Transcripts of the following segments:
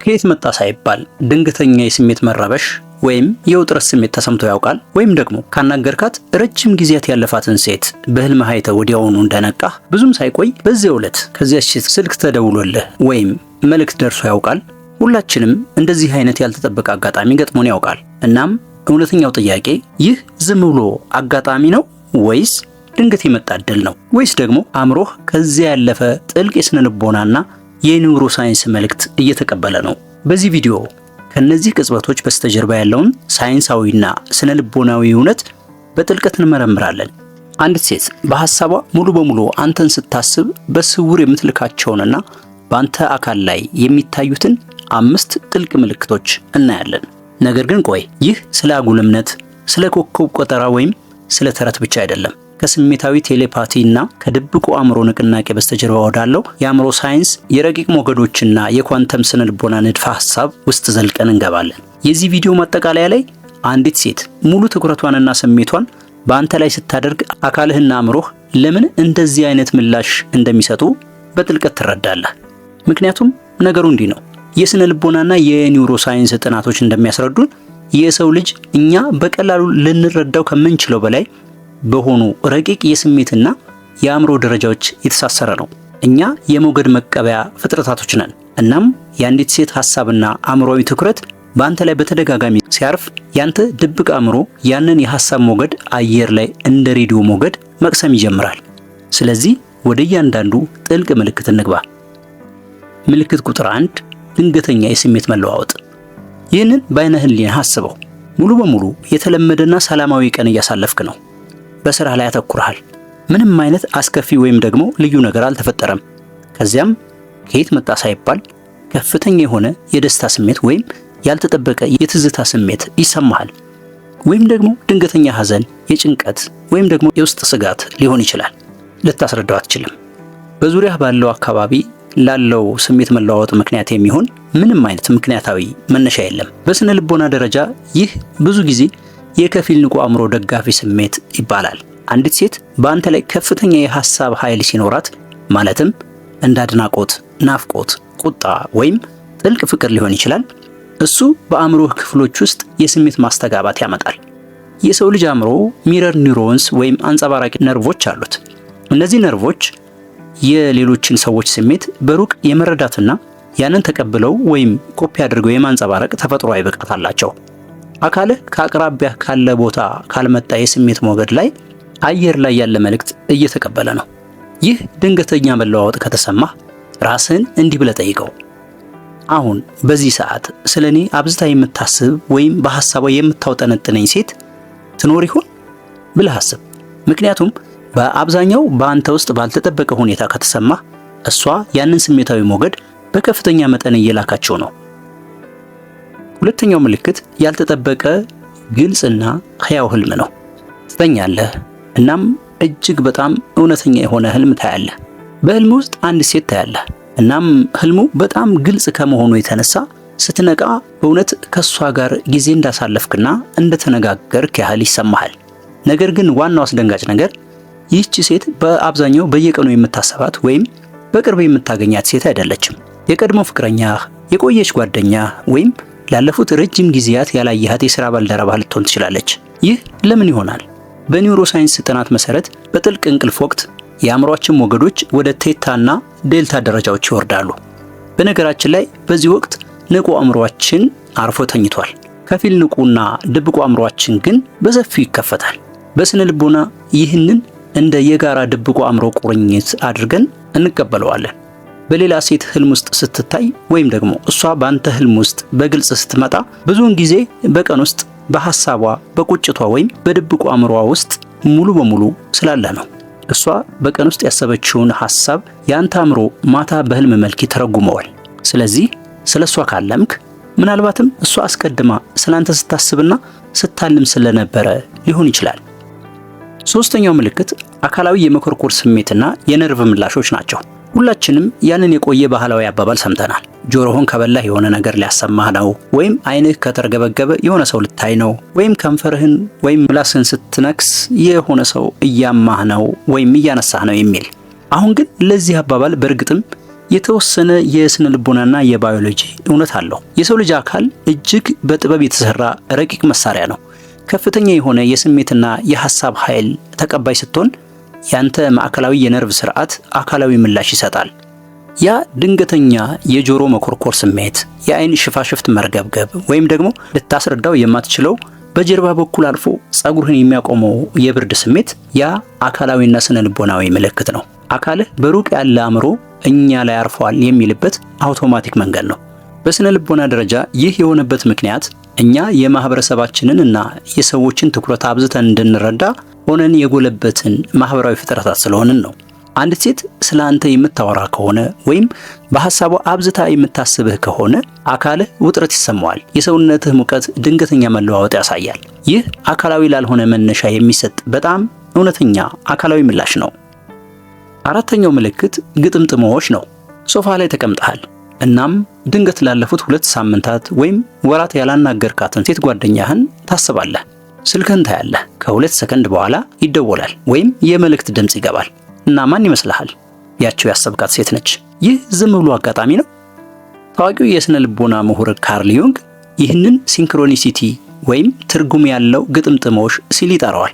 ከየት መጣ ሳይባል ድንገተኛ የስሜት መረበሽ ወይም የውጥረት ስሜት ተሰምቶ ያውቃል? ወይም ደግሞ ካናገርካት ረጅም ጊዜያት ያለፋትን ሴት በህልም አይተህ ወዲያውኑ እንደነቃህ ብዙም ሳይቆይ በዚያው ዕለት ከዚያች ሴት ስልክ ተደውሎልህ ወይም መልእክት ደርሶ ያውቃል? ሁላችንም እንደዚህ አይነት ያልተጠበቀ አጋጣሚ ገጥሞን ያውቃል። እናም እውነተኛው ጥያቄ ይህ ዝም ብሎ አጋጣሚ ነው ወይስ ድንገት የመጣ ዕድል ነው? ወይስ ደግሞ አእምሮህ ከዚያ ያለፈ ጥልቅ የስነ ልቦናና የኒውሮ ሳይንስ መልእክት እየተቀበለ ነው? በዚህ ቪዲዮ ከነዚህ ቅጽበቶች በስተጀርባ ያለውን ሳይንሳዊና ስነ ልቦናዊ እውነት በጥልቀት እንመረምራለን። አንዲት ሴት በሐሳቧ ሙሉ በሙሉ አንተን ስታስብ በስውር የምትልካቸውንና በአንተ አካል ላይ የሚታዩትን 5 ጥልቅ ምልክቶች እናያለን። ነገር ግን ቆይ፣ ይህ ስለ አጉል እምነት፣ ስለ ኮከብ ቆጠራ ወይም ስለ ተረት ብቻ አይደለም። ከስሜታዊ ቴሌፓቲ እና ከድብቁ አእምሮ ንቅናቄ በስተጀርባ ወዳለው የአእምሮ ሳይንስ፣ የረቂቅ ሞገዶችና የኳንተም ስነ ልቦና ንድፈ ሐሳብ ውስጥ ዘልቀን እንገባለን። የዚህ ቪዲዮ ማጠቃለያ ላይ አንዲት ሴት ሙሉ ትኩረቷንና ስሜቷን በአንተ ላይ ስታደርግ አካልህና አእምሮህ ለምን እንደዚህ አይነት ምላሽ እንደሚሰጡ በጥልቀት ትረዳለህ። ምክንያቱም ነገሩ እንዲህ ነው። የስነ ልቦናና የኒውሮ ሳይንስ ጥናቶች እንደሚያስረዱን የሰው ልጅ እኛ በቀላሉ ልንረዳው ከምንችለው በላይ በሆኑ ረቂቅ የስሜትና የአእምሮ ደረጃዎች የተሳሰረ ነው። እኛ የሞገድ መቀበያ ፍጥረታቶች ነን። እናም የአንዲት ሴት ሐሳብና አእምሮዊ ትኩረት በአንተ ላይ በተደጋጋሚ ሲያርፍ ያንተ ድብቅ አእምሮ ያንን የሐሳብ ሞገድ አየር ላይ እንደ ሬዲዮ ሞገድ መቅሰም ይጀምራል። ስለዚህ ወደ እያንዳንዱ ጥልቅ ምልክት እንግባ። ምልክት ቁጥር 1፣ ድንገተኛ የስሜት መለዋወጥ። ይህንን በአይነ ህሊናህ አስበው። ሙሉ በሙሉ የተለመደና ሰላማዊ ቀን እያሳለፍክ ነው። በስራ ላይ አተኩረሃል። ምንም አይነት አስከፊ ወይም ደግሞ ልዩ ነገር አልተፈጠረም። ከዚያም ከየት መጣ ሳይባል ከፍተኛ የሆነ የደስታ ስሜት ወይም ያልተጠበቀ የትዝታ ስሜት ይሰማሃል። ወይም ደግሞ ድንገተኛ ሐዘን፣ የጭንቀት ወይም ደግሞ የውስጥ ስጋት ሊሆን ይችላል። ልታስረዳው አትችልም። በዙሪያህ ባለው አካባቢ ላለው ስሜት መለዋወጥ ምክንያት የሚሆን ምንም አይነት ምክንያታዊ መነሻ የለም። በስነ ልቦና ደረጃ ይህ ብዙ ጊዜ የከፊል ንቁ አእምሮ ደጋፊ ስሜት ይባላል። አንዲት ሴት በአንተ ላይ ከፍተኛ የሐሳብ ኃይል ሲኖራት፣ ማለትም እንደ አድናቆት፣ ናፍቆት፣ ቁጣ ወይም ጥልቅ ፍቅር ሊሆን ይችላል። እሱ በአእምሮህ ክፍሎች ውስጥ የስሜት ማስተጋባት ያመጣል። የሰው ልጅ አእምሮ ሚረር ኒውሮንስ ወይም አንጸባራቂ ነርቮች አሉት። እነዚህ ነርቮች የሌሎችን ሰዎች ስሜት በሩቅ የመረዳትና ያንን ተቀብለው ወይም ኮፒ አድርገው የማንጸባረቅ ተፈጥሯዊ ብቃት አላቸው። አካልህ ከአቅራቢያ ካለ ቦታ ካልመጣ የስሜት ሞገድ ላይ አየር ላይ ያለ መልእክት እየተቀበለ ነው። ይህ ድንገተኛ መለዋወጥ ከተሰማህ ራስህን እንዲህ ብለህ ጠይቀው፣ አሁን በዚህ ሰዓት ስለኔ አብዝታ የምታስብ ወይም በሐሳቧ የምታውጠነጥነኝ ሴት ትኖር ይሆን ብለህ አስብ። ምክንያቱም በአብዛኛው በአንተ ውስጥ ባልተጠበቀ ሁኔታ ከተሰማህ እሷ ያንን ስሜታዊ ሞገድ በከፍተኛ መጠን እየላካቸው ነው። ሁለተኛው ምልክት ያልተጠበቀ ግልጽና ሕያው ህልም ነው። ትተኛለህ፣ እናም እጅግ በጣም እውነተኛ የሆነ ህልም ታያለህ። በህልም ውስጥ አንድ ሴት ታያለህ። እናም ህልሙ በጣም ግልጽ ከመሆኑ የተነሳ ስትነቃ በእውነት ከሷ ጋር ጊዜ እንዳሳለፍክና እንደተነጋገርክ ያህል ይሰማሃል። ነገር ግን ዋናው አስደንጋጭ ነገር ይህች ሴት በአብዛኛው በየቀኑ የምታሰባት ወይም በቅርብ የምታገኛት ሴት አይደለችም። የቀድሞ ፍቅረኛህ፣ የቆየች ጓደኛህ ወይም ላለፉት ረጅም ጊዜያት ያላየሃት የሥራ ባልደረባህ ልትሆን ትችላለች። ይህ ለምን ይሆናል? በኒውሮ ሳይንስ ጥናት መሰረት በጥልቅ እንቅልፍ ወቅት የአእምሮአችን ሞገዶች ወደ ቴታና ዴልታ ደረጃዎች ይወርዳሉ። በነገራችን ላይ በዚህ ወቅት ንቁ አእምሮአችን አርፎ ተኝቷል። ከፊል ንቁና ድብቁ አእምሮአችን ግን በሰፊው ይከፈታል። በስነ ልቦና ይህንን እንደ የጋራ ድብቁ አእምሮ ቁርኝት አድርገን እንቀበለዋለን። በሌላ ሴት ህልም ውስጥ ስትታይ ወይም ደግሞ እሷ ባንተ ህልም ውስጥ በግልጽ ስትመጣ ብዙውን ጊዜ በቀን ውስጥ በሐሳቧ፣ በቁጭቷ ወይም በድብቁ አእምሮዋ ውስጥ ሙሉ በሙሉ ስላለ ነው። እሷ በቀን ውስጥ ያሰበችውን ሐሳብ ያንተ አእምሮ ማታ በህልም መልክ ይተረጉመዋል። ስለዚህ ስለሷ ካለምክ ምናልባትም እሷ አስቀድማ ስላንተ ስታስብና ስታልም ስለነበረ ሊሆን ይችላል። ሶስተኛው ምልክት አካላዊ የመኮርኮር ስሜትና የነርቭ ምላሾች ናቸው። ሁላችንም ያንን የቆየ ባህላዊ አባባል ሰምተናል። ጆሮህን ከበላህ የሆነ ነገር ሊያሰማህ ነው፣ ወይም አይንህ ከተርገበገበ የሆነ ሰው ልታይ ነው፣ ወይም ከንፈርህን ወይም ምላስህን ስትነክስ የሆነ ሰው እያማህ ነው ወይም እያነሳህ ነው የሚል። አሁን ግን ለዚህ አባባል በእርግጥም የተወሰነ የስነ ልቦናና የባዮሎጂ እውነት አለው። የሰው ልጅ አካል እጅግ በጥበብ የተሰራ ረቂቅ መሳሪያ ነው። ከፍተኛ የሆነ የስሜትና የሐሳብ ኃይል ተቀባይ ስትሆን ያንተ ማዕከላዊ የነርቭ ስርዓት አካላዊ ምላሽ ይሰጣል። ያ ድንገተኛ የጆሮ መኮርኮር ስሜት፣ የአይን ሽፋሽፍት መርገብገብ ወይም ደግሞ ልታስረዳው የማትችለው በጀርባ በኩል አልፎ ጸጉርህን የሚያቆመው የብርድ ስሜት ያ አካላዊና ስነ ልቦናዊ ምልክት ነው። አካልህ በሩቅ ያለ አእምሮ እኛ ላይ አርፏል የሚልበት አውቶማቲክ መንገድ ነው። በስነ ልቦና ደረጃ ይህ የሆነበት ምክንያት እኛ የማህበረሰባችንን እና የሰዎችን ትኩረት አብዝተን እንድንረዳ ሆነን የጎለበትን ማህበራዊ ፍጥረታት ስለሆንን ነው። አንዲት ሴት ስለ አንተ የምታወራ ከሆነ ወይም በሐሳቧ አብዝታ የምታስብህ ከሆነ አካልህ ውጥረት ይሰማዋል። የሰውነትህ ሙቀት ድንገተኛ መለዋወጥ ያሳያል። ይህ አካላዊ ላልሆነ መነሻ የሚሰጥ በጣም እውነተኛ አካላዊ ምላሽ ነው። አራተኛው ምልክት ግጥምጥሞሽ ነው። ሶፋ ላይ ተቀምጠሃል። እናም ድንገት ላለፉት 2 ሳምንታት ወይም ወራት ያላናገርካትን ሴት ጓደኛህን ታስባለህ። ስልክህን ታያለህ። ከ2 ሰከንድ በኋላ ይደወላል ወይም የመልእክት ድምጽ ይገባል እና ማን ይመስልሃል? ያቸው ያሰብካት ሴት ነች። ይህ ዝም ብሎ አጋጣሚ ነው? ታዋቂው የስነ ልቦና ምሁር ካርል ዩንግ ይህንን ሲንክሮኒሲቲ ወይም ትርጉም ያለው ግጥምጥሞሽ ሲል ይጠራዋል።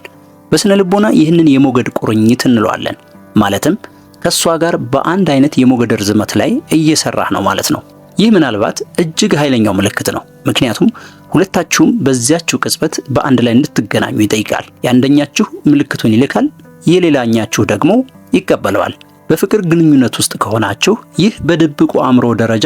በስነ ልቦና ይህንን የሞገድ ቁርኝት እንለዋለን። ማለትም ከሷ ጋር በአንድ አይነት የሞገድ ርዝመት ላይ እየሰራህ ነው ማለት ነው። ይህ ምናልባት እጅግ ኃይለኛው ምልክት ነው። ምክንያቱም ሁለታችሁም በዚያችው ቅጽበት በአንድ ላይ እንድትገናኙ ይጠይቃል። የአንደኛችሁ ምልክቱን ይልካል፣ የሌላኛችሁ ደግሞ ይቀበለዋል። በፍቅር ግንኙነት ውስጥ ከሆናችሁ ይህ በድብቁ አእምሮ ደረጃ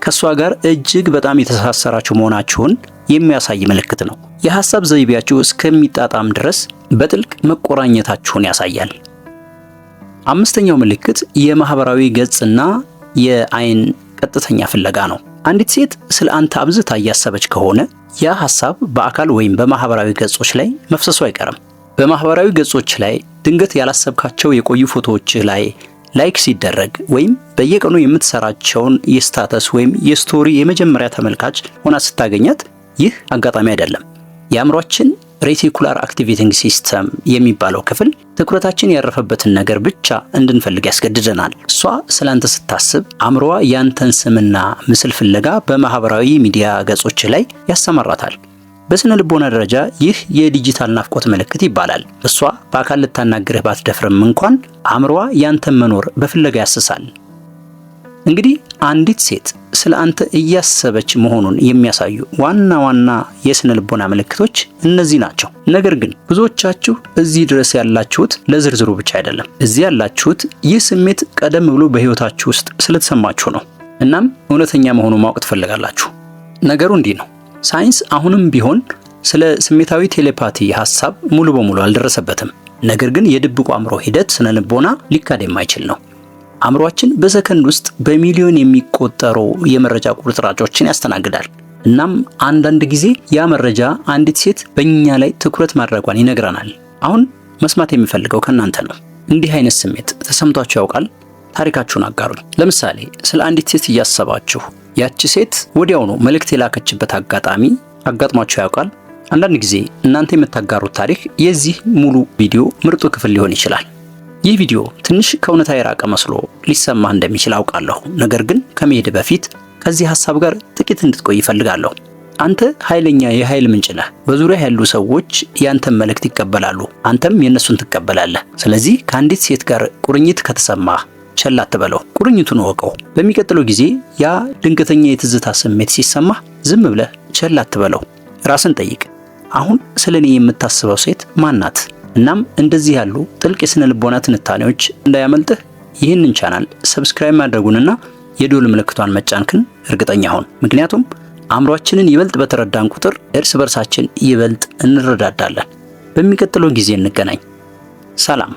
ከሷ ጋር እጅግ በጣም የተሳሰራችሁ መሆናችሁን የሚያሳይ ምልክት ነው። የሐሳብ ዘይቤያችሁ እስከሚጣጣም ድረስ በጥልቅ መቆራኘታችሁን ያሳያል። አምስተኛው ምልክት የማህበራዊ ገጽና የአይን ቀጥተኛ ፍለጋ ነው። አንዲት ሴት ስለ አንተ አብዝታ እያሰበች ከሆነ ያ ሐሳብ በአካል ወይም በማህበራዊ ገጾች ላይ መፍሰሱ አይቀርም። በማህበራዊ ገጾች ላይ ድንገት ያላሰብካቸው የቆዩ ፎቶዎች ላይ ላይክ ሲደረግ ወይም በየቀኑ የምትሰራቸውን የስታተስ ወይም የስቶሪ የመጀመሪያ ተመልካች ሆና ስታገኛት ይህ አጋጣሚ አይደለም። የአእምሯችን ሬቲኩላር አክቲቬቲንግ ሲስተም የሚባለው ክፍል ትኩረታችን ያረፈበትን ነገር ብቻ እንድንፈልግ ያስገድደናል። እሷ ስላንተ ስታስብ አእምሮዋ ያንተን ስምና ምስል ፍለጋ በማህበራዊ ሚዲያ ገጾች ላይ ያሰማራታል። በስነ ልቦና ደረጃ ይህ የዲጂታል ናፍቆት ምልክት ይባላል። እሷ በአካል ልታናግርህ ባትደፍርም እንኳን አእምሮዋ ያንተን መኖር በፍለጋ ያስሳል። እንግዲህ አንዲት ሴት ስለ አንተ እያሰበች መሆኑን የሚያሳዩ ዋና ዋና የስነ ልቦና ምልክቶች እነዚህ ናቸው። ነገር ግን ብዙዎቻችሁ እዚህ ድረስ ያላችሁት ለዝርዝሩ ብቻ አይደለም። እዚህ ያላችሁት ይህ ስሜት ቀደም ብሎ በህይወታችሁ ውስጥ ስለተሰማችሁ ነው። እናም እውነተኛ መሆኑን ማወቅ ትፈልጋላችሁ። ነገሩ እንዲህ ነው። ሳይንስ አሁንም ቢሆን ስለ ስሜታዊ ቴሌፓቲ ሐሳብ ሙሉ በሙሉ አልደረሰበትም። ነገር ግን የድብቁ አእምሮ ሂደት ስነ ልቦና ሊካድ የማይችል ነው። አእምሯችን በሰከንድ ውስጥ በሚሊዮን የሚቆጠሩ የመረጃ ቁርጥራጮችን ያስተናግዳል። እናም አንዳንድ ጊዜ ያ መረጃ አንዲት ሴት በእኛ ላይ ትኩረት ማድረጓን ይነግረናል። አሁን መስማት የሚፈልገው ከእናንተ ነው። እንዲህ አይነት ስሜት ተሰምቷችሁ ያውቃል? ታሪካችሁን አጋሩኝ። ለምሳሌ ስለ አንዲት ሴት እያሰባችሁ ያቺ ሴት ወዲያውኑ መልእክት የላከችበት አጋጣሚ አጋጥሟችሁ ያውቃል? አንዳንድ ጊዜ እናንተ የምታጋሩት ታሪክ የዚህ ሙሉ ቪዲዮ ምርጡ ክፍል ሊሆን ይችላል። ይህ ቪዲዮ ትንሽ ከእውነታ የራቀ መስሎ ሊሰማህ እንደሚችል አውቃለሁ። ነገር ግን ከመሄድ በፊት ከዚህ ሐሳብ ጋር ጥቂት እንድትቆይ ይፈልጋለሁ። አንተ ኃይለኛ የኃይል ምንጭ ነህ። በዙሪያ ያሉ ሰዎች ያንተን መልእክት ይቀበላሉ፣ አንተም የነሱን ትቀበላለህ። ስለዚህ ከአንዲት ሴት ጋር ቁርኝት ከተሰማህ ቸል አትበለው፣ ቁርኝቱን እወቀው። በሚቀጥለው ጊዜ ያ ድንገተኛ የትዝታ ስሜት ሲሰማህ ዝም ብለህ ቸል አትበለው። ራስን ጠይቅ፣ አሁን ስለኔ የምታስበው ሴት ማን ናት? እናም እንደዚህ ያሉ ጥልቅ የስነ ልቦና ትንታኔዎች እንዳያመልጥህ ይህንን ቻናል ሰብስክራይብ ማድረጉንና የደወል ምልክቷን መጫንክን እርግጠኛ ሁን። ምክንያቱም አእምሯችንን ይበልጥ በተረዳን ቁጥር እርስ በርሳችን ይበልጥ እንረዳዳለን። በሚቀጥለው ጊዜ እንገናኝ። ሰላም።